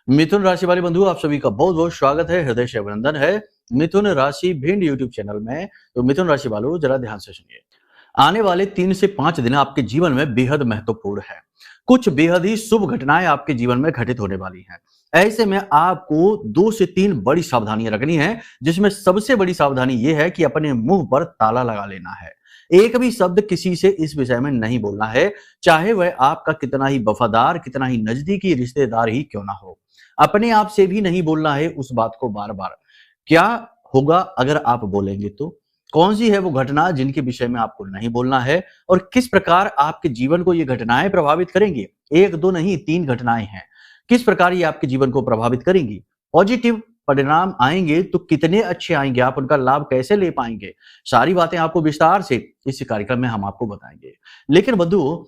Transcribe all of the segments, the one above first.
मिथुन राशि वाले बंधु, आप सभी का बहुत बहुत स्वागत है, हृदय से अभिनंदन है मिथुन राशि भिंड यूट्यूब चैनल में। तो मिथुन राशि वालों, जरा ध्यान से सुनिए। आने वाले 3 से 5 दिन आपके जीवन में बेहद महत्वपूर्ण है। कुछ बेहद ही शुभ घटनाएं आपके जीवन में घटित होने वाली हैं। ऐसे में आपको 2 से 3 बड़ी सावधानियां रखनी है, जिसमें सबसे बड़ी सावधानी यह है कि अपने मुंह पर ताला लगा लेना है। एक भी शब्द किसी से इस विषय में नहीं बोलना है, चाहे वह आपका कितना ही वफादार, कितना ही नजदीकी रिश्तेदार ही क्यों ना हो। अपने आप से भी नहीं बोलना है उस बात को बार बार। क्या होगा अगर आप बोलेंगे तो? कौन सी है वो घटना जिनके विषय में आपको नहीं बोलना है और किस प्रकार आपके जीवन को ये घटनाएं प्रभावित करेंगी? एक दो नहीं, 3 घटनाएं हैं। किस प्रकार ये आपके जीवन को प्रभावित करेंगी? पॉजिटिव परिणाम आएंगे तो कितने अच्छे आएंगे, आप उनका लाभ कैसे ले पाएंगे? सारी बातें आपको विस्तार से इस कार्यक्रम में हम आपको बताएंगे। लेकिन बंधुओं,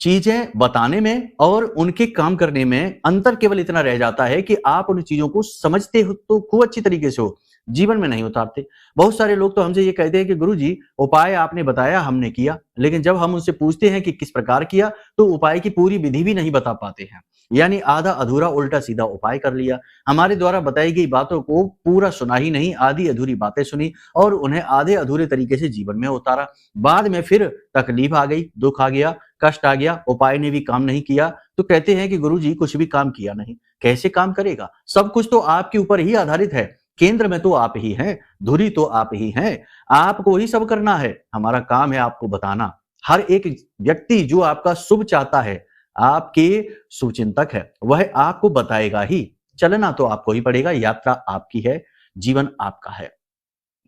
चीजें बताने में और उनके काम करने में अंतर केवल इतना रह जाता है कि आप उन चीजों को समझते हो तो खूब अच्छी तरीके से हो, जीवन में नहीं उतारते। बहुत सारे लोग तो हमसे ये कहते हैं कि गुरुजी, उपाय आपने बताया, हमने किया, लेकिन जब हम उनसे पूछते हैं कि किस प्रकार किया, तो उपाय की पूरी विधि भी नहीं बता पाते हैं। यानी आधा अधूरा उल्टा सीधा उपाय कर लिया। हमारे द्वारा बताई गई बातों को पूरा सुना ही नहीं, आधी अधूरी बातें सुनी और उन्हें आधे अधूरे तरीके से जीवन में उतारा। बाद में फिर तकलीफ आ गई, दुख आ गया, कष्ट आ गया, उपाय ने भी काम नहीं किया, तो कहते हैं कि गुरुजी कुछ भी काम किया नहीं। कैसे काम करेगा? सब कुछ तो आपके ऊपर ही आधारित है। केंद्र में तो आप ही हैं, धुरी तो आप ही हैं, आपको ही सब करना है। हमारा काम है आपको बताना। हर एक व्यक्ति जो आपका शुभ चाहता है, आपके शुभचिंतक है, वह आपको बताएगा ही। चलना तो आपको ही पड़ेगा, यात्रा आपकी है, जीवन आपका है।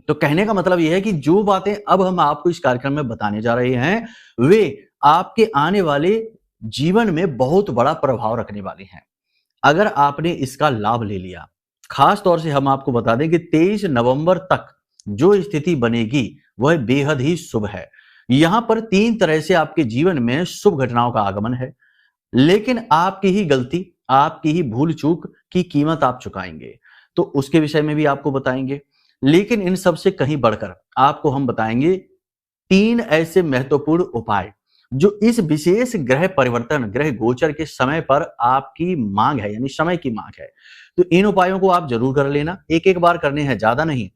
तो कहने का मतलब यह है कि जो बातें अब हम आपको इस कार्यक्रम में बताने जा रहे हैं, वे आपके आने वाले जीवन में बहुत बड़ा प्रभाव रखने वाली हैं। अगर आपने इसका लाभ ले लिया, खास तौर से हम आपको बता दें कि 23 नवंबर तक जो स्थिति बनेगी वह बेहद ही शुभ है। यहां पर 3 तरह से आपके जीवन में शुभ घटनाओं का आगमन है, लेकिन आपकी ही गलती, आपकी ही भूल चूक की कीमत आप चुकाएंगे, तो उसके विषय में भी आपको बताएंगे। लेकिन इन सब से कहीं बढ़कर आपको हम बताएंगे 3 ऐसे महत्वपूर्ण उपाय जो इस विशेष ग्रह परिवर्तन, ग्रह गोचर के समय पर आपकी मांग है, यानी समय की मांग है। तो इन उपायों को आप जरूर कर लेना, एक एक बार करने हैं, ज्यादा नहीं।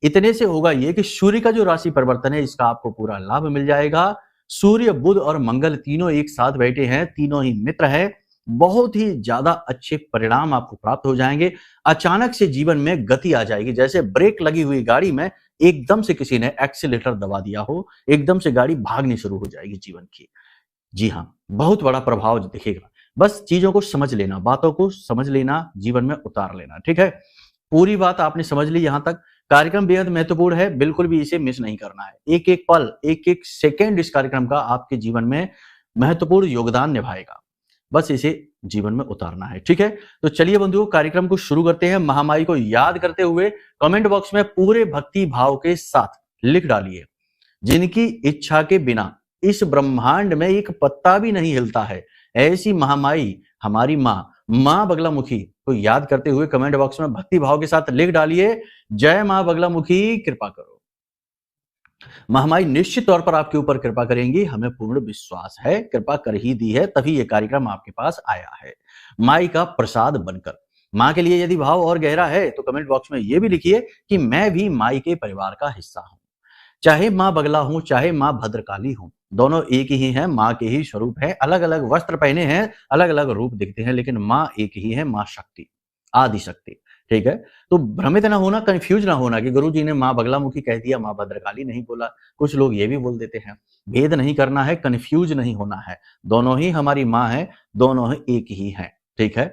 इतने से होगा ये कि सूर्य का जो राशि परिवर्तन है, इसका आपको पूरा लाभ मिल जाएगा। सूर्य, बुध और मंगल तीनों एक साथ बैठे हैं, तीनों ही मित्र है। बहुत ही ज्यादा अच्छे परिणाम आपको प्राप्त हो जाएंगे। अचानक से जीवन में गति आ जाएगी, जैसे ब्रेक लगी हुई गाड़ी में एकदम से किसी ने एक्सीलेटर दबा दिया हो, एकदम से गाड़ी भागनी शुरू हो जाएगी जीवन की। जी हाँ, बहुत बड़ा प्रभाव दिखेगा। बस चीजों को समझ लेना, बातों को समझ लेना, जीवन में उतार लेना। ठीक है, पूरी बात आपने समझ ली। यहां तक कार्यक्रम बेहद महत्वपूर्ण है, बिल्कुल भी इसे मिस नहीं करना है। एक एक पल, एक एक सेकेंड इस कार्यक्रम का आपके जीवन में महत्वपूर्ण योगदान निभाएगा। बस इसे जीवन में उतारना है। ठीक है, तो चलिए बंधुओं, कार्यक्रम को शुरू करते हैं। महामाई को याद करते हुए कमेंट बॉक्स में पूरे भक्ति भाव के साथ लिख डालिए, जिनकी इच्छा के बिना इस ब्रह्मांड में एक पत्ता भी नहीं हिलता है, ऐसी महामाई हमारी माँ बगलामुखी को याद करते हुए कमेंट बॉक्स में भक्ति भाव के साथ लिख डालिए, जय माँ बगलामुखी, कृपा करो। महामाई निश्चित तौर पर आपके ऊपर कृपा करेंगी, हमें पूर्ण विश्वास है। कृपा कर ही दी है, तभी ये कार्यक्रम आपके पास आया है, माई का प्रसाद बनकर। माँ के लिए यदि भाव और गहरा है तो कमेंट बॉक्स में ये भी लिखिए कि मैं भी माई के परिवार का हिस्सा हूं। चाहे माँ बगला हूं, चाहे माँ भद्रकाली हूं, दोनों एक ही हैं, माँ के ही स्वरूप है। अलग अलग वस्त्र पहने हैं, अलग अलग रूप दिखते हैं, लेकिन माँ एक ही है, माँ शक्ति, आदि शक्ति। ठीक है, तो भ्रमित ना होना, कंफ्यूज ना होना कि गुरुजी ने माँ बगलामुखी कह दिया, माँ भद्रकाली नहीं बोला। कुछ लोग ये भी बोल देते हैं। भेद नहीं करना है, कंफ्यूज नहीं होना है। दोनों ही हमारी माँ है, दोनों ही एक ही है। ठीक है,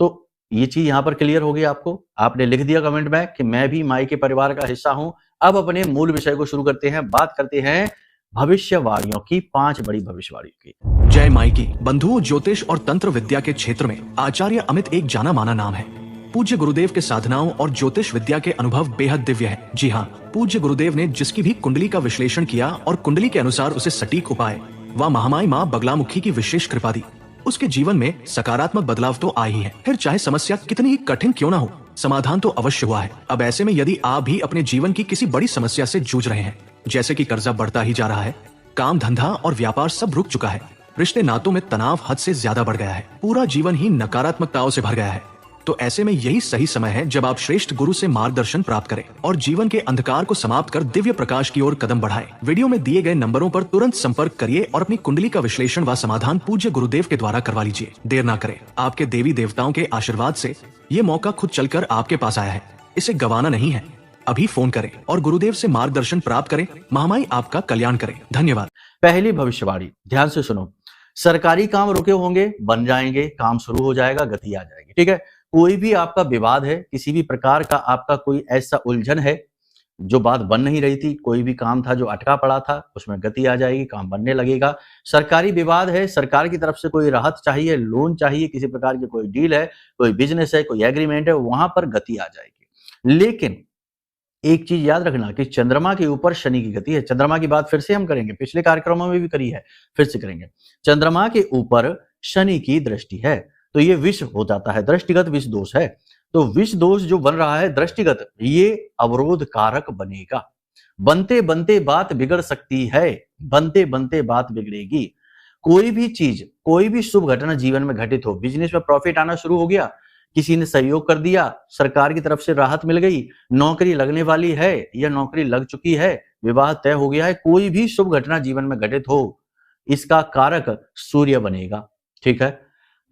तो ये चीज यहां पर क्लियर हो गई आपको। आपने लिख दिया कमेंट में कि मैं भी माई के परिवार का हिस्सा हूं। अब अपने मूल विषय को शुरू करते हैं। बात करते हैं भविष्यवाणियों की, 5 बड़ी भविष्यवाणियों की। जय माई की। बंधुओं, ज्योतिष और तंत्र विद्या के क्षेत्र में आचार्य अमित एक जाना माना नाम है। पूज्य गुरुदेव के साधनाओं और ज्योतिष विद्या के अनुभव बेहद दिव्य है। जी हाँ, पूज्य गुरुदेव ने जिसकी भी कुंडली का विश्लेषण किया और कुंडली के अनुसार उसे सटीक उपाय व महामाई माँ बगलामुखी की विशेष कृपा दी, उसके जीवन में सकारात्मक बदलाव तो आ ही है। फिर चाहे समस्या कितनी ही कठिन क्यों ना हो, समाधान तो अवश्य हुआ है। अब ऐसे में यदि आप भी अपने जीवन की किसी बड़ी समस्या से जूझ रहे हैं, जैसे कि कर्जा बढ़ता ही जा रहा है, काम धंधा और व्यापार सब रुक चुका है, रिश्ते नातों में तनाव हद से ज्यादा बढ़ गया है, पूरा जीवन ही नकारात्मकताओं से भर गया है, तो ऐसे में यही सही समय है जब आप श्रेष्ठ गुरु से मार्गदर्शन प्राप्त करें और जीवन के अंधकार को समाप्त कर दिव्य प्रकाश की ओर कदम बढ़ाएं। वीडियो में दिए गए नंबरों पर तुरंत संपर्क करिए और अपनी कुंडली का विश्लेषण व समाधान पूज्य गुरुदेव के द्वारा करवा लीजिए। देर ना करें, आपके देवी देवताओं के आशीर्वाद से ये मौका खुद चलकर आपके पास आया है, इसे गंवाना नहीं है। अभी फोन करें और गुरुदेव से मार्गदर्शन प्राप्त करें। महामाई आपका कल्याण करें। धन्यवाद। पहली भविष्यवाणी ध्यान से सुनो। सरकारी काम रुके होंगे, बन जाएंगे, काम शुरू हो जाएगा, गति आ जाएगी। ठीक है, कोई भी आपका विवाद है, किसी भी प्रकार का आपका कोई ऐसा उलझन है जो बात बन नहीं रही थी, कोई भी काम था जो अटका पड़ा था, उसमें गति आ जाएगी, काम बनने लगेगा। सरकारी विवाद है, सरकार की तरफ से कोई राहत चाहिए, लोन चाहिए, किसी प्रकार की कोई डील है, कोई बिजनेस है, कोई एग्रीमेंट है, वहां पर गति आ जाएगी। लेकिन एक चीज याद रखना कि चंद्रमा के ऊपर शनि की गति है। चंद्रमा की बात फिर से हम करेंगे, पिछले कार्यक्रमों में भी करी है, फिर से करेंगे। चंद्रमा के ऊपर शनि की दृष्टि है, तो ये विष हो जाता है, दृष्टिगत विष दोष है। तो विष दोष जो बन रहा है दृष्टिगत, ये अवरोध कारक बनेगा। बनते बनते बात बिगड़ सकती है, बनते बनते बात बिगड़ेगी। कोई भी चीज, कोई भी शुभ घटना जीवन में घटित हो, बिजनेस में प्रॉफिट आना शुरू हो गया, किसी ने सहयोग कर दिया, सरकार की तरफ से राहत मिल गई, नौकरी लगने वाली है या नौकरी लग चुकी है, विवाह तय हो गया है, कोई भी शुभ घटना जीवन में घटित हो, इसका कारक सूर्य बनेगा। ठीक है,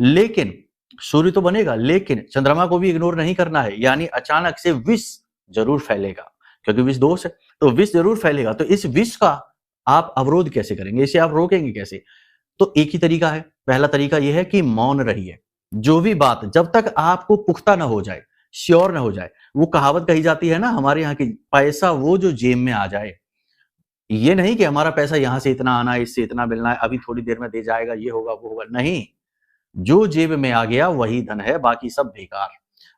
लेकिन सूर्य तो बनेगा, लेकिन चंद्रमा को भी इग्नोर नहीं करना है। यानी अचानक से विष जरूर फैलेगा, क्योंकि विष दोष है, तो विष जरूर फैलेगा। तो इस विष का आप अवरोध कैसे करेंगे, इसे आप रोकेंगे कैसे? तो एक ही तरीका है। पहला तरीका यह है कि मौन रहिए। जो भी बात जब तक आपको पुख्ता ना हो जाए, श्योर ना हो जाए, वो कहावत कही जाती है ना हमारे यहाँ की, पैसा वो जो जेब में आ जाए। ये नहीं कि हमारा पैसा यहां से इतना आना है, इससे इतना मिलना है, अभी थोड़ी देर में दे जाएगा, ये होगा वो होगा, नहीं। जो जेब में आ गया वही धन है, बाकी सब बेकार।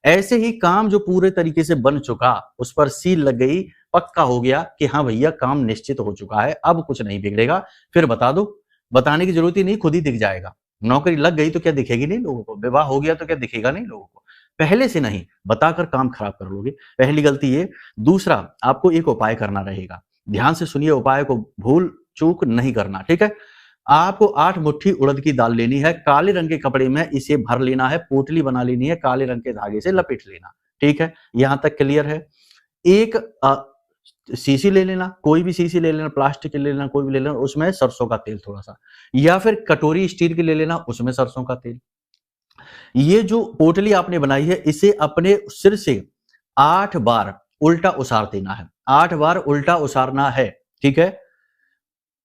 ऐसे ही काम जो पूरे तरीके से बन चुका, उस पर सील लग गई, पक्का हो गया कि हाँ भैया काम निश्चित हो चुका है, अब कुछ नहीं बिगड़ेगा, फिर बता दो। बताने की जरूरत ही नहीं, खुद ही दिख जाएगा। नौकरी लग गई तो क्या दिखेगी नहीं लोगों को, विवाह हो गया तो क्या दिखेगा नहीं लोगों को। पहले से नहीं बताकर काम खराब कर लोगे, पहली गलती ये। दूसरा, आपको एक उपाय करना रहेगा, ध्यान से सुनिए, उपाय को भूल चूक नहीं करना। ठीक है, आपको 8 मुट्ठी उड़द की दाल लेनी है, काले रंग के कपड़े में इसे भर लेना है, पोटली बना लेनी है, काले रंग के धागे से लपेट लेना। ठीक है, यहां तक क्लियर है। एक सीसी ले लेना, कोई भी सीसी ले लेना, प्लास्टिक की ले लेना, कोई भी ले लेना, उसमें सरसों का तेल थोड़ा सा, या फिर कटोरी स्टील की ले लेना, उसमें सरसों का तेल। ये जो पोटली आपने बनाई है, इसे अपने सिर से 8 बार उल्टा उसार देना है, 8 बार उल्टा उसारना है। ठीक है,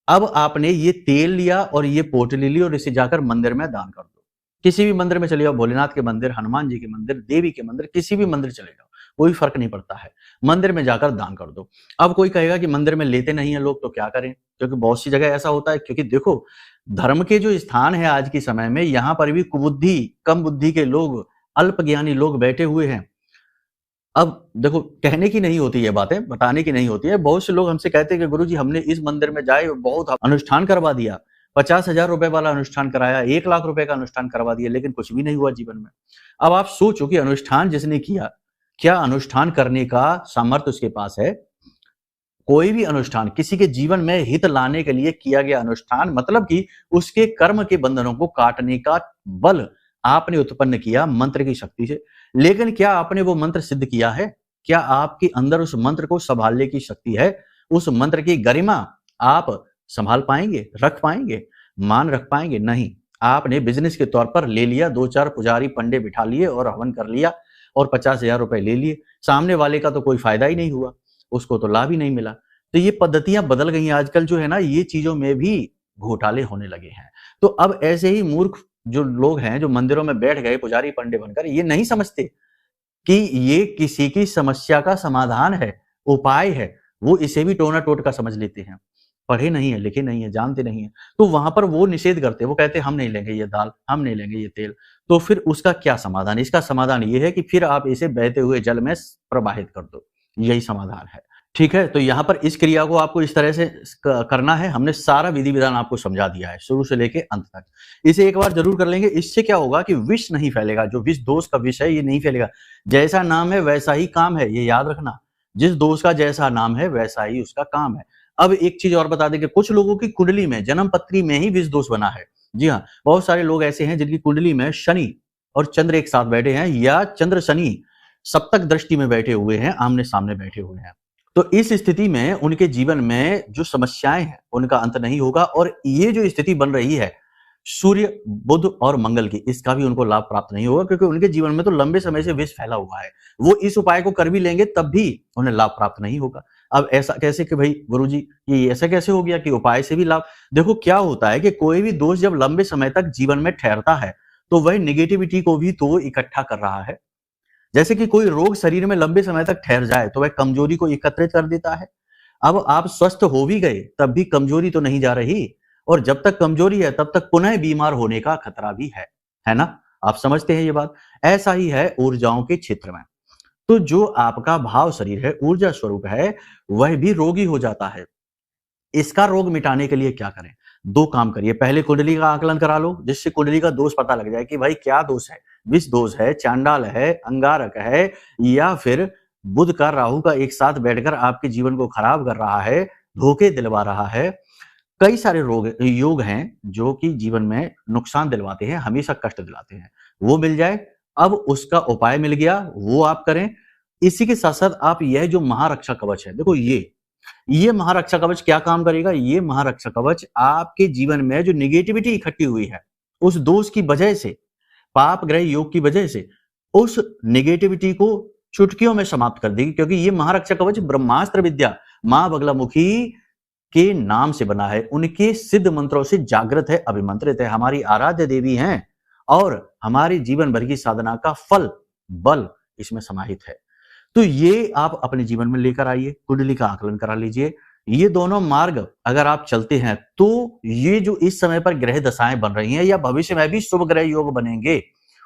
अब आपने ये तेल लिया और ये पोटली ली और इसे जाकर मंदिर में दान कर दो। किसी भी मंदिर में चले जाओ, भोलेनाथ के मंदिर, हनुमान जी के मंदिर, देवी के मंदिर, किसी भी मंदिर चले जाओ, कोई फर्क नहीं पड़ता है, मंदिर में जाकर दान कर दो। अब कोई कहेगा कि मंदिर में लेते नहीं है लोग, तो क्या करें? क्योंकि बहुत सी जगह ऐसा होता है, क्योंकि देखो धर्म के जो स्थान है आज के समय में, यहाँ पर भी कुबुद्धि, कम बुद्धि के लोग, अल्पज्ञानी लोग बैठे हुए हैं। अब देखो, कहने की नहीं होती है बातें, बताने की नहीं होती है। बहुत से लोग हमसे कहते हैं कि गुरुजी हमने इस मंदिर में जाए, बहुत अनुष्ठान करवा दिया, 50,000 रुपए वाला अनुष्ठान कराया, 1 लाख रुपए का अनुष्ठान करवा दिया, लेकिन कुछ भी नहीं हुआ जीवन में। अब आप सोचो कि अनुष्ठान जिसने किया, क्या अनुष्ठान करने का सामर्थ्य उसके पास है? कोई भी अनुष्ठान किसी के जीवन में हित लाने के लिए किया गया अनुष्ठान, मतलब कि उसके कर्म के बंधनों को काटने का बल आपने उत्पन्न किया मंत्र की शक्ति से। लेकिन क्या आपने वो मंत्र सिद्ध किया है? क्या आपके अंदर उस मंत्र को संभालने की शक्ति है? उस मंत्र की गरिमा आप संभाल पाएंगे, रख पाएंगे, मान रख पाएंगे? नहीं। आपने बिजनेस के तौर पर ले लिया, 2-4 पुजारी पंडे बिठा लिए और हवन कर लिया और 50,000 रुपए ले लिए। सामने वाले का तो कोई फायदा ही नहीं हुआ, उसको तो लाभ ही नहीं मिला। तो ये पद्धतियां बदल गई हैं आजकल, जो है ना, ये चीजों में भी घोटाले होने लगे हैं। तो अब ऐसे ही मूर्ख जो लोग हैं, जो मंदिरों में बैठ गए पुजारी पंडे बनकर, ये नहीं समझते कि ये किसी की समस्या का समाधान है, उपाय है। वो इसे भी टोना टोटका समझ लेते हैं, पढ़े नहीं है, लिखे नहीं है, जानते नहीं है। तो वहां पर वो निषेध करते, वो कहते हम नहीं लेंगे ये दाल, हम नहीं लेंगे ये तेल। तो फिर उसका क्या समाधान? इसका समाधान ये है कि फिर आप इसे बहते हुए जल में प्रवाहित कर दो, यही समाधान है। ठीक है, तो यहाँ पर इस क्रिया को आपको इस तरह से करना है। हमने सारा विधि विधान आपको समझा दिया है, शुरू से लेके अंत तक। इसे एक बार जरूर कर लेंगे। इससे क्या होगा कि विष नहीं फैलेगा, जो विष दोष का विष है ये नहीं फैलेगा। जैसा नाम है वैसा ही काम है, ये याद रखना। जिस दोष का जैसा नाम है वैसा ही उसका काम है। अब एक चीज और बता दें कि कुछ लोगों की कुंडली में, जन्म पत्री में ही विष दोष बना है। जी हाँ, बहुत सारे लोग ऐसे हैं जिनकी कुंडली में शनि और चंद्र एक साथ बैठे हैं या चंद्र शनि सप्तक दृष्टि में बैठे हुए हैं, आमने सामने बैठे हुए हैं, तो इस स्थिति में उनके जीवन में जो समस्याएं हैं उनका अंत नहीं होगा। और ये जो स्थिति बन रही है सूर्य, बुध और मंगल की, इसका भी उनको लाभ प्राप्त नहीं होगा, क्योंकि उनके जीवन में तो लंबे समय से विष फैला हुआ है। वो इस उपाय को कर भी लेंगे तब भी उन्हें लाभ प्राप्त नहीं होगा। अब ऐसा कैसे कि भाई गुरुजी ये ऐसा कैसे हो गया कि उपाय से भी लाभ? देखो क्या होता है कि कोई भी दोष जब लंबे समय तक जीवन में ठहरता है तो वह नेगेटिविटी को भी तो इकट्ठा कर रहा है। जैसे कि कोई रोग शरीर में लंबे समय तक ठहर जाए तो वह कमजोरी को एकत्रित कर देता है। अब आप स्वस्थ हो भी गए तब भी कमजोरी तो नहीं जा रही, और जब तक कमजोरी है तब तक पुनः बीमार होने का खतरा भी है ना? आप समझते हैं ये बात? ऐसा ही है ऊर्जाओं के क्षेत्र में। तो जो आपका भाव शरीर है, ऊर्जा स्वरूप है, वह भी रोगी हो जाता है। इसका रोग मिटाने के लिए क्या करें? 2 काम करिए। पहले कुंडली का आकलन करा लो, जिससे कुंडली का दोष पता लग जाए कि भाई क्या दोष है, विष दोष है, चांडाल है, अंगारक है, या फिर बुध का राहु का एक साथ बैठकर आपके जीवन को खराब कर रहा है, धोखे दिलवा रहा है। कई सारे योग हैं जो कि जीवन में नुकसान दिलवाते हैं, हमेशा कष्ट दिलाते हैं। वो मिल जाए, अब उसका उपाय मिल गया, वो आप करें। इसी के साथ साथ आप यह जो महारक्षा कवच है, देखो ये महारक्षा कवच क्या काम करेगा? ये महारक्षा कवच आपके जीवन में जो नेगेटिविटी इकट्ठी हुई है, उस दोष की वजह से, पाप ग्रह योग की वजह से, उस नेगेटिविटी को चुटकियों में समाप्त कर देगी। क्योंकि ये महारक्षा कवच ब्रह्मास्त्र विद्या मां बगलामुखी के नाम से बना है, उनके सिद्ध मंत्रों से जागृत है, अभिमंत्रित है, हमारी आराध्य देवी हैं, और हमारी जीवन भर की साधना का फल बल इसमें समाहित है। तो ये आप अपने जीवन में लेकर आइए, कुंडली का आकलन करा लीजिए। ये दोनों मार्ग अगर आप चलते हैं तो ये जो इस समय पर ग्रह दशाएं बन रही हैं या भविष्य में भी शुभ ग्रह योग बनेंगे,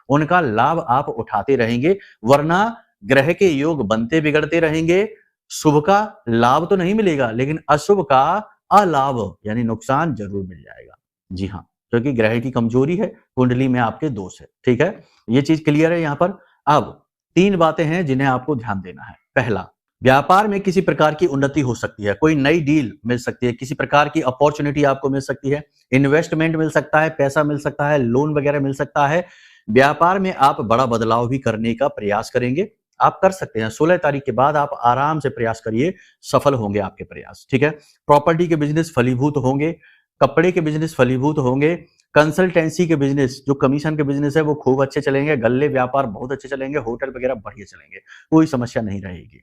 उनका लाभ आप उठाते रहेंगे। वरना ग्रह के योग बनते बिगड़ते रहेंगे, शुभ का लाभ तो नहीं मिलेगा लेकिन अशुभ का अलाभ यानी नुकसान जरूर मिल जाएगा। जी हाँ, क्योंकि ग्रह की कमजोरी है, कुंडली में आपके दोष है। ठीक है, ये चीज क्लियर है यहाँ पर। अब 3 बातें हैं जिन्हें आपको ध्यान देना है। पहला, व्यापार में किसी प्रकार की उन्नति हो सकती है, कोई नई डील मिल सकती है, किसी प्रकार की अपॉर्चुनिटी आपको मिल सकती है, इन्वेस्टमेंट मिल सकता है, पैसा मिल सकता है, लोन वगैरह मिल सकता है। व्यापार में आप बड़ा बदलाव भी करने का प्रयास करेंगे, आप कर सकते हैं। 16 तारीख के बाद आप आराम से प्रयास करिए, सफल होंगे आपके प्रयास। ठीक है, प्रॉपर्टी के बिजनेस फलीभूत होंगे, कपड़े के बिजनेस फलीभूत होंगे, कंसल्टेंसी के बिजनेस, जो कमीशन के बिजनेस है वो खूब अच्छे चलेंगे, गल्ले व्यापार बहुत अच्छे चलेंगे, होटल वगैरह बढ़िया चलेंगे, कोई समस्या नहीं रहेगी।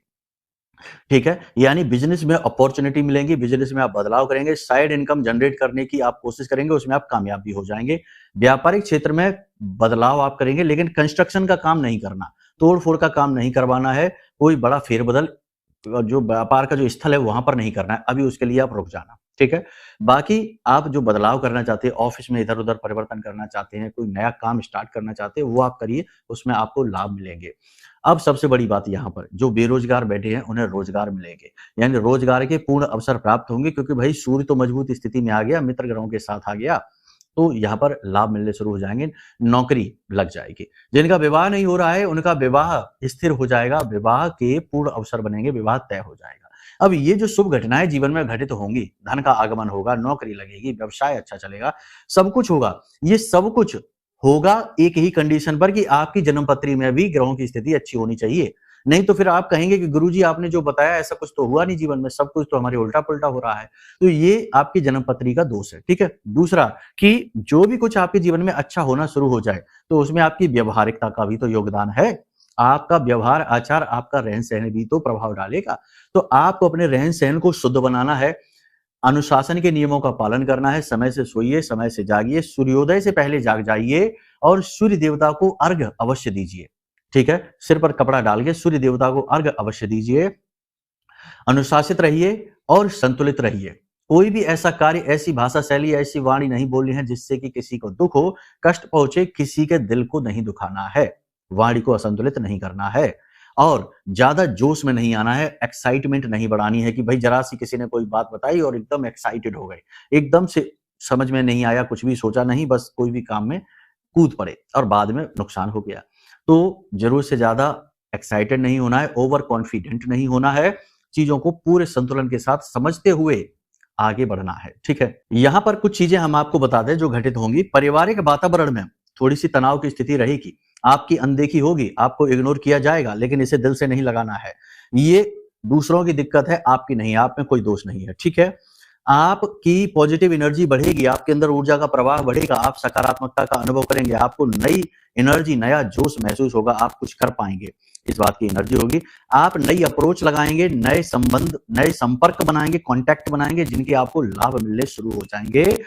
ठीक है, यानी बिजनेस में अपॉर्चुनिटी मिलेंगी, बिजनेस में आप बदलाव करेंगे, साइड इनकम जनरेट करने की आप कोशिश करेंगे, उसमें आप कामयाब भी हो जाएंगे। व्यापारिक क्षेत्र में बदलाव आप करेंगे, लेकिन कंस्ट्रक्शन का काम नहीं करना, तोड़ फोड़ का काम नहीं करवाना है, कोई बड़ा फेरबदल जो व्यापार का जो स्थल है वहां पर नहीं करना है, अभी उसके लिए आप रुक जाना। ठीक है, बाकी आप जो बदलाव करना चाहते हैं, ऑफिस में इधर उधर परिवर्तन करना चाहते हैं, कोई नया काम स्टार्ट करना चाहते हैं, वो आप करिए, उसमें आपको लाभ मिलेंगे। अब सबसे बड़ी बात यहाँ पर, जो बेरोजगार बैठे हैं उन्हें रोजगार मिलेंगे, यानी रोजगार के पूर्ण अवसर प्राप्त होंगे, क्योंकि भाई सूर्य तो मजबूत स्थिति में आ गया, मित्र ग्रहों के साथ आ गया, तो यहाँ पर लाभ मिलने शुरू हो जाएंगे, नौकरी लग जाएगी। जिनका विवाह नहीं हो रहा है उनका विवाह स्थिर हो जाएगा, विवाह के पूर्ण अवसर बनेंगे, विवाह तय हो जाएगा। अब ये जो शुभ घटनाएं जीवन में घटित होंगी, धन का आगमन होगा, नौकरी लगेगी, व्यवसाय अच्छा चलेगा, सब कुछ होगा। ये सब कुछ होगा एक ही कंडीशन पर कि आपकी जन्मपत्री में भी ग्रहों की स्थिति अच्छी होनी चाहिए। नहीं तो फिर आप कहेंगे कि गुरुजी आपने जो बताया ऐसा कुछ तो हुआ नहीं जीवन में, सब कुछ तो हमारे उल्टा पुल्टा हो रहा है। तो ये आपकी जन्मपत्री का दोष है। ठीक है, दूसरा कि जो भी कुछ आपके जीवन में अच्छा होना शुरू हो जाए तो उसमें आपकी व्यवहारिकता का भी तो योगदान है। आपका व्यवहार आचार, आपका रहन सहन भी तो प्रभाव डालेगा। तो आपको अपने रहन सहन को शुद्ध बनाना है, अनुशासन के नियमों का पालन करना है, समय से सोइए, समय से जागिए, सूर्योदय से पहले जाग जाइए और सूर्य देवता को अर्घ्य अवश्य दीजिए। ठीक है, सिर पर कपड़ा डाल के सूर्य देवता को अर्घ्य अवश्य दीजिए। अनुशासित रहिए और संतुलित रहिए। कोई भी ऐसा कार्य, ऐसी भाषा शैली, ऐसी वाणी नहीं बोलनी है जिससे कि किसी को दुख हो, कष्ट पहुंचे, किसी के दिल को नहीं दुखाना है, वाणी को असंतुलित नहीं करना है और ज्यादा जोश में नहीं आना है, एक्साइटमेंट नहीं बढ़ानी है कि भाई जरा सी किसी ने कोई बात बताई और एकदम एक्साइटेड हो गए, एकदम से समझ में नहीं आया, कुछ भी सोचा नहीं, बस कोई भी काम में कूद पड़े और बाद में नुकसान हो गया। तो जरूरत से ज्यादा एक्साइटेड नहीं होना है, ओवर कॉन्फिडेंट नहीं होना है, चीजों को पूरे संतुलन के साथ समझते हुए आगे बढ़ना है। ठीक है, यहां पर कुछ चीजें हम आपको बता दें जो घटित होंगी। पारिवारिक वातावरण में थोड़ी सी तनाव की स्थिति रहेगी, आपकी अनदेखी होगी, आपको इग्नोर किया जाएगा, लेकिन इसे दिल से नहीं लगाना है। ये दूसरों की दिक्कत है, आपकी नहीं है, आप में कोई दोष नहीं है, ठीक है? आपकी पॉजिटिव एनर्जी बढ़ेगी, आपके अंदर ऊर्जा का प्रवाह बढ़ेगा, आप सकारात्मकता का अनुभव करेंगे, आपको नई एनर्जी, नया जोश महसूस होगा, आप कुछ कर पाएँगे, इस बात की एनर्जी होगी। आप नई अप्रोच लगाएँगे, नए संबंध, नए संपर्क बनाएँगे, कॉन्टैक्ट बनाएँगे, जिनके आपको लाभ मिलने शुरू हो जाएँगे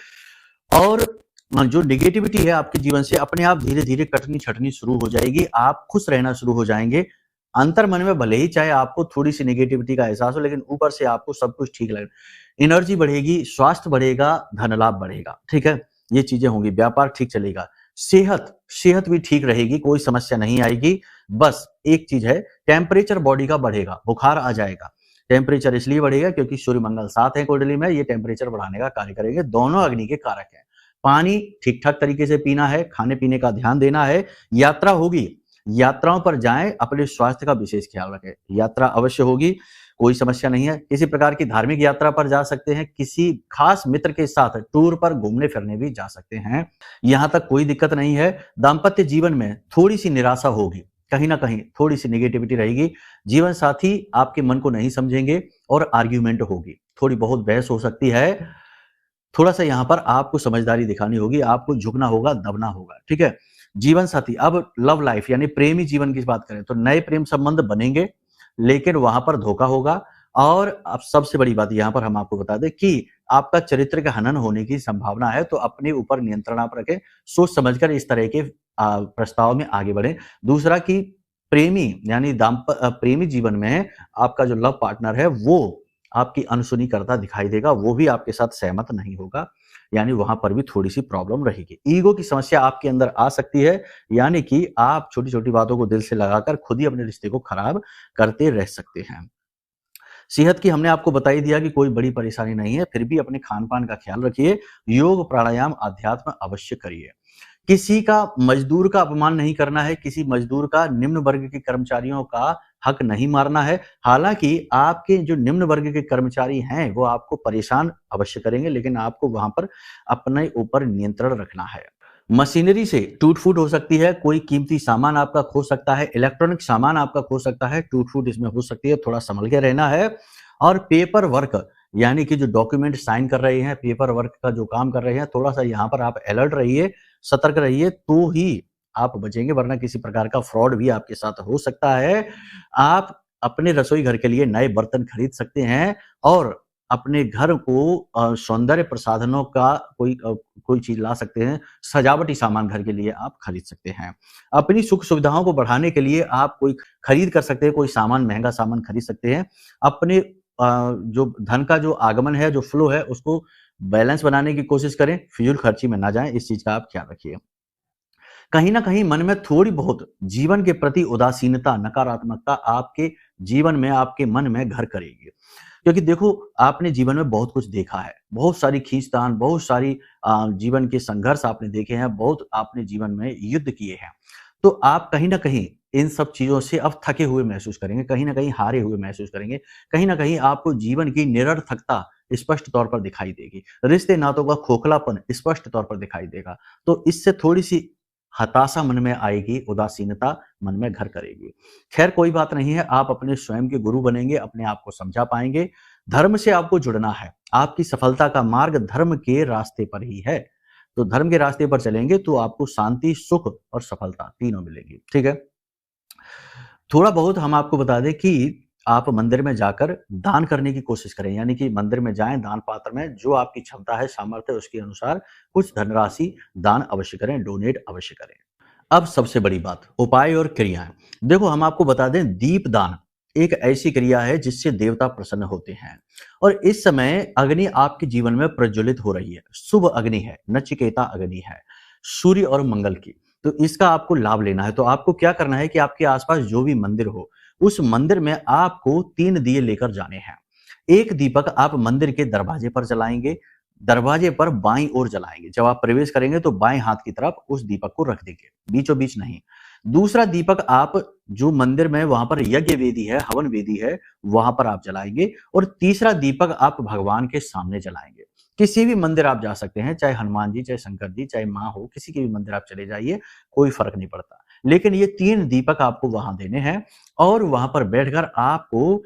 और जो नेगेटिविटी है आपके जीवन से अपने आप धीरे-धीरे कटनी-छँटनी शुरू हो जाएगी, आप खुश रहना शुरू हो जाएँगे। अंतर्मन में भले ही चाहे आपको थोड़ी-सी नेगेटिविटी का एहसास हो, लेकिन ऊपर से आपको सब कुछ ठीक लगेगा। एनर्जी बढ़ेगी, स्वास्थ्य बढ़ेगा, धन लाभ बढ़ेगा, ठीक है? ये चीज़ें होंगी, व्यापार ठीक चलेगा। सेहत भी ठीक रहेगी, कोई समस्या नहीं आएगी। बस एक चीज़ है, टेम्परेचर बॉडी का बढ़ेगा, बुखार आ जाएगा। टेम्परेचर इसलिए बढ़ेगा क्योंकि सूर्य मंगल साथ हैं कुंडली में, ये टेम्परेचर बढ़ाने का कार्य करेंगे, दोनों अग्नि के कारक हैं। पानी ठीक-ठाक तरीके से पीना है, खाने-पीने का ध्यान देना है, यात्रा होगी, यात्राओं पर जाएँ, अपने स्वास्थ्य का विशेष ख्याल रखें। यात्रा अवश्य होगी, कोई समस्या नहीं है। किसी प्रकार की धार्मिक यात्रा पर जा सकते हैं, किसी खास मित्र के साथ टूर पर घूमने-फिरने भी जा सकते हैं। यहाँ तक कोई दिक्कत नहीं है। दाम्पत्य जीवन में थोड़ी-सी निराशा होगी, कहीं न कहीं थोड़ी-सी नेगेटिविटी रहेगी। जीवन साथी आपके मन को नहीं समझेंगे और आर्ग्यूमेंट होगी, थोड़ी बहुत बहस हो सकती है। थोड़ा-सा यहाँ पर आपको समझदारी दिखानी होगी, आपको झुकना होगा, दबना होगा, ठीक है? जीवन साथी, अब लव लाइफ यानी प्रेमी जीवन की बात करें तो नए प्रेम संबंध बनेंगे, लेकिन वहाँ पर धोखा होगा और अब सबसे बड़ी बात यहाँ पर हम आपको बता दें कि आपका चरित्र का हनन होने की संभावना है, तो अपने ऊपर नियंत्रण आप रखें, सोच समझकर इस तरह के प्रस्ताव में आगे बढ़ें। दूसरा कि प्रेमी यानी प्रेमी जीवन में आपका जो लव पार्टनर है, वो आपकी अनसुनी करता दिखाई देगा, वो भी आपके साथ सहमत नहीं होगा, यानी वहाँ पर भी थोड़ी-सी प्रॉब्लम रहेगी। ईगो की समस्या आपके अंदर आ सकती है, यानी कि आप छोटी-छोटी बातों को दिल से लगाकर खुद ही अपने रिश्ते को खराब करते रह सकते हैं। सेहत की हमने आपको बता ही दिया कि कोई बड़ी परेशानी नहीं है, फिर भी अपने खान-पान का ख्याल रखिए, योग, प्राणायाम, अध्यात्म अवश्य करिए। किसी का मजदूर का अपमान नहीं करना है, किसी मजदूर का निम्न वर्ग के कर्मचारियों का हक नहीं मारना है। हालाँकि आपके जो निम्न वर्ग के कर्मचारी हैं, वो आपको परेशान अवश्य करेंगे, लेकिन आपको वहाँ पर अपने ऊपर नियंत्रण रखना है। मशीनरी से टूट-फूट हो सकती है, कोई कीमती सामान आपका खो सकता है, इलेक्ट्रॉनिक सामान आपका खो सकता है, टूट-फूट इसमें हो सकती है, थोड़ा संभल के रहना है। और पेपर वर्क यानी कि जो डॉक्यूमेंट साइन कर रहे हैं, पेपर वर्क का जो काम कर रहे हैं, थोड़ा-सा यहाँ पर आप अलर्ट रहिए, सतर्क रहिए, तो ही आप बचेंगे, वरना किसी प्रकार का फ्रॉड भी आपके साथ हो सकता है। आप अपने रसोई घर के लिए नए बर्तन खरीद सकते हैं और अपने घर को सौंदर्य प्रसाधनों का कोई चीज़ ला सकते हैं, सजावटी सामान घर के लिए आप खरीद सकते हैं। अपनी सुख-सुविधाओं को बढ़ाने के लिए आप कोई खरीद कर सकते हैं, कोई सामान, महँगा सामान खरीद सकते हैं। अपने जो धन का जो आगमन है, जो फ्लो है, उसको बैलेंस बनाने की कोशिश करें, फिज़ूल खर्ची में ना जाएँ, इस चीज़ का आप ख्याल रखिए। कहीं न कहीं मन में थोड़ी बहुत जीवन के प्रति उदासीनता, नकारात्मकता आपके जीवन में, आपके मन में घर करेगी। क्योंकि देखो, आपने जीवन में बहुत कुछ देखा है, बहुत सारी खींचतान, बहुत सारी जीवन के संघर्ष आपने देखे हैं, बहुत आपने जीवन में युद्ध किए हैं। तो आप कहीं न कहीं इन सब चीज़ों से अब थके हुए महसूस करेंगे, कहीं न कहीं हारे हुए महसूस करेंगे, कहीं न कहीं आपको जीवन की निरर्थकता स्पष्ट तौर पर दिखाई देगी। रिश्ते नातों का खोखलापन स्पष्ट तौर पर दिखाई देगा। तो इससे थोड़ी-सी हताशा मन में आएगी, उदासीनता मन में घर करेगी। खैर कोई बात नहीं है, आप अपने स्वयं के गुरु बनेंगे, अपने आप को समझा पाएँगे। धर्म से आपको जुड़ना है, आपकी सफलता का मार्ग धर्म के रास्ते पर ही है। तो धर्म के रास्ते पर चलेंगे तो आपको शांति, सुख और सफलता तीनों मिलेंगी, ठीक है? थोड़ा बहुत हम आपको बता दें कि आप मंदिर में जाकर दान करने की कोशिश करें, यानी कि मंदिर में जाएँ, दान पात्र में जो आपकी क्षमता है, सामर्थ्य है, उसके अनुसार कुछ धनराशि दान अवश्य करें, डोनेट अवश्य करें। अब सबसे बड़ी बात, उपाय और क्रियाएँ। देखो, हम आपको बता दें, दीपदान एक ऐसी क्रिया है जिससे देवता प्रसन्न होते हैं और इस समय अग्नि आपके जीवन में प्रज्वलित हो रही है। शुभ अग्नि है, नचिकेता अग्नि है, सूर्य और मंगल की। तो इसका आपको लाभ लेना है। तो आपको क्या करना है कि आपके आस-पास जो भी मंदिर हो, उस मंदिर में आपको 3 दिए लेकर जाने हैं। एक दीपक आप मंदिर के दरवाजे पर जलाएँगे, दरवाजे पर बाईं ओर जलाएँगे। जब आप प्रवेश करेंगे तो बाएं हाथ की तरफ उस दीपक को रख देंगे, बीचों-बीच नहीं। दूसरा दीपक आप जो मंदिर में वहाँ पर यज्ञ वेदी है, हवन वेदी है, वहाँ पर आप जलाएँगे और तीसरा दीपक आप भगवान के सामने जलाएँगे। किसी भी मंदिर आप जा सकते हैं, चाहे हनुमान जी, चाहे शंकर जी, चाहे माँ हो, किसी के भी मंदिर आप चले जाइए, कोई फ़र्क नहीं पड़ता। लेकिन ये 3 दीपक आपको वहां देने हैं और वहां पर बैठकर आपको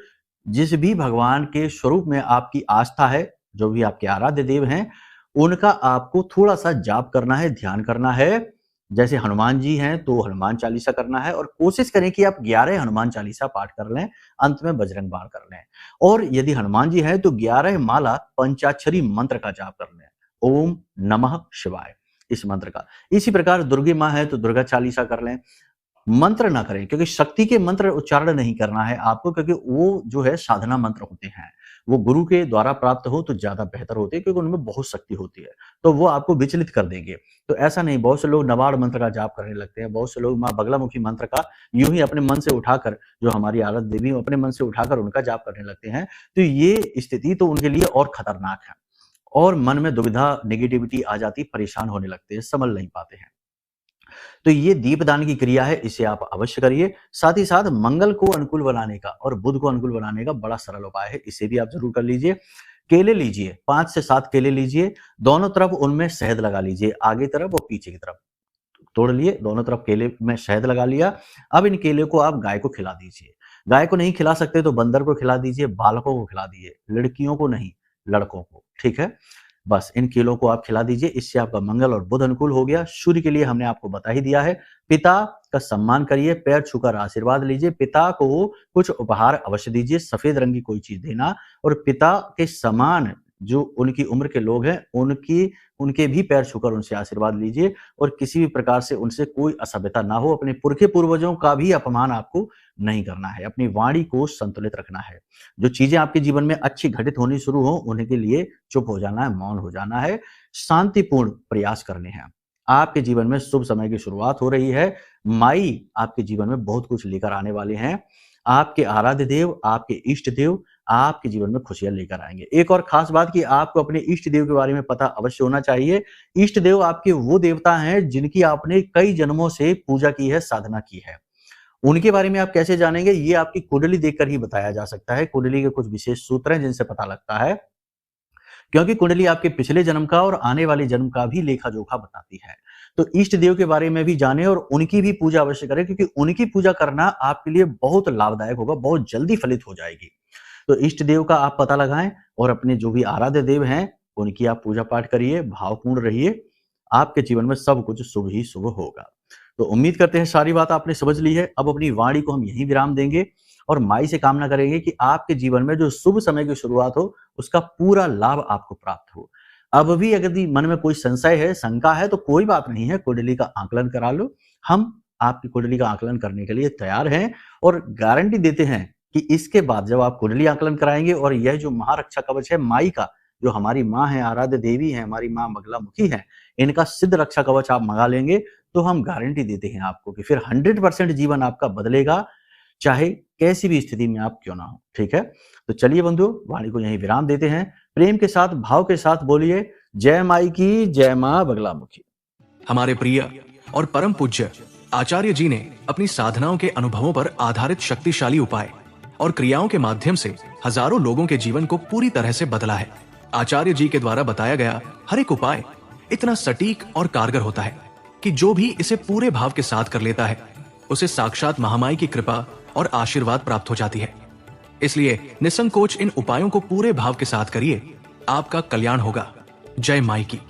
जिस भी भगवान के स्वरूप में आपकी आस्था है, जो भी आपके आराध्य देव हैं, उनका आपको थोड़ा-सा जाप करना है, ध्यान करना है। जैसे हनुमान जी हैं तो हनुमान चालीसा करना है और कोशिश करें कि आप 11 हनुमान चालीसा पाठ कर लें, अंत में बजरंग बाण कर लें। और यदि हनुमान जी हैं तो 11 माला पंचाक्षरी मंत्र का जाप कर लें, ओम नमः शिवाय, इस मंत्र का। इसी प्रकार दुर्गे माँ है तो दुर्गा चालीसा कर लें। मंत्र ना करें, क्योंकि शक्ति के मंत्र उच्चारण नहीं करना है आपको, क्योंकि वो जो है साधना मंत्र होते हैं। वो गुरु के द्वारा प्राप्त हो तो ज़्यादा बेहतर होते हैं, क्योंकि उनमें बहुत शक्ति होती है। तो वो आपको विचलित कर देंगे। तो ऐसा नहीं, बहुत से लोग नवाड़ मंत्र का जाप करने लगते हैं, बहुत से लोग माँ बगलामुखी मंत्र का यूँ ही अपने मन से उठाकर, जो हमारी आराध्य देवी है, अपने मन से उठाकर उनका जाप करने लगते हैं। तो ये स्थिति तो उनके लिए और खतरनाक है और मन में दुविधा, नेगेटिविटी आ जाती, परेशान होने लगते हैं, संभल नहीं पाते हैं। तो ये दीपदान की क्रिया है, इसे आप अवश्य करिए। साथ ही साथ मंगल को अनुकूल बनाने का और बुध को अनुकूल बनाने का बड़ा सरल उपाय है, इसे भी आप जरूर कर लीजिए। केले लीजिए, 5 से 7 केले लीजिए, दोनों तरफ उनमें शहद लगा लीजिए, आगे तरफ और पीछे की तरफ तोड़ लिए, दोनों तरफ केले में शहद लगा लिया। अब इन केले को आप गाय को खिला दीजिए। गाय को नहीं खिला सकते तो बंदर को खिला दीजिए, बालकों को खिला दीजिए, लड़कियों को नहीं, लड़कों को, ठीक है। बस इन केलों को आप खिला दीजिए, इससे आपका मंगल और बुध अनुकूल हो गया। सूर्य के लिए हमने आपको बता ही दिया है। पिता का सम्मान करिए, पैर छूकर आशीर्वाद लीजिए, पिता को कुछ उपहार अवश्य दीजिए, सफेद रंग की कोई चीज देना, और पिता के समान जो उनकी उम्र के लोग हैं उनके भी पैर छूकर उनसे आशीर्वाद लीजिए, और किसी भी प्रकार से उनसे कोई असभ्यता ना हो। अपने पुरखे पूर्वजों का भी अपमान आपको नहीं करना है, अपनी वाणी को संतुलित रखना है। जो चीजें आपके जीवन में अच्छी घटित होनी शुरू हो, उनके लिए चुप हो जाना है, मौन हो जाना है, शांतिपूर्ण प्रयास करने हैं। आपके जीवन में शुभ समय की शुरुआत हो रही है। माई आपके जीवन में बहुत कुछ लेकर आने वाले हैं। आपके आराध्य देव, आपके इष्ट देव आपके जीवन में खुशियां लेकर आएंगे। एक और खास बात कि आपको अपने इष्ट देव के बारे में पता अवश्य होना चाहिए। इष्ट देव आपके वो देवता हैं जिनकी आपने कई जन्मों से पूजा की है, साधना की है। उनके बारे में आप कैसे जानेंगे? ये आपकी कुंडली देखकर ही बताया जा सकता है। कुंडली के कुछ विशेष सूत्र हैं जिनसे पता लगता है, क्योंकि कुंडली आपके पिछले जन्म का और आने वाले जन्म का भी लेखा जोखा बताती है। तो इष्ट देव के बारे में भी जानें और उनकी भी पूजा अवश्य करें, क्योंकि उनकी पूजा करना आपके लिए बहुत लाभदायक होगा, बहुत जल्दी फलित हो जाएगी। तो इष्ट देव का आप पता लगाएं और अपने जो भी आराध्य देव हैं उनकी आप पूजा पाठ करिए, भावपूर्ण रहिए। आपके जीवन में सब कुछ शुभ ही शुभ होगा। तो उम्मीद करते हैं सारी बात आपने समझ ली है। अब अपनी वाणी को हम यहीं विराम देंगे और माई से कामना करेंगे कि आपके जीवन में जो शुभ समय की शुरुआत हो उसका पूरा लाभ आपको प्राप्त हो। अब भी अगर मन में कोई संशय है, शंका है, तो कोई बात नहीं है, कुंडली का आकलन करा लो। हम आपकी कुंडली का आकलन करने के लिए तैयार हैं और गारंटी देते हैं कि इसके बाद जब आप कुंडली आकलन कराएंगे और यह जो महारक्षा कवच है माई का, जो हमारी माँ है, आराध्य देवी है, हमारी माँ बगलामुखी है, इनका सिद्ध रक्षा कवच आप मंगा लेंगे तो हम गारंटी देते हैं आपको कि फिर 100% जीवन आपका बदलेगा, चाहे कैसी भी स्थिति में आप क्यों ना हो। ठीक है, तो चलिए बंधु, वाणी को यहीं विराम देते हैं। प्रेम के साथ, भाव के साथ बोलिए जय माई की, जय माँ बगलामुखी। हमारे प्रिय और परम पूज्य आचार्य जी ने अपनी साधनाओं के अनुभवों पर आधारित शक्तिशाली उपाय और क्रियाओं के माध्यम से हजारों लोगों के जीवन को पूरी तरह से बदला है। आचार्य जी के द्वारा बताया गया हर एक उपाय इतना सटीक और कारगर होता है कि जो भी इसे पूरे भाव के साथ कर लेता है उसे साक्षात महामाई की कृपा और आशीर्वाद प्राप्त हो जाती है। इसलिए निसंकोच इन उपायों को पूरे भाव के साथ करिए, आपका कल्याण होगा। जय माई की।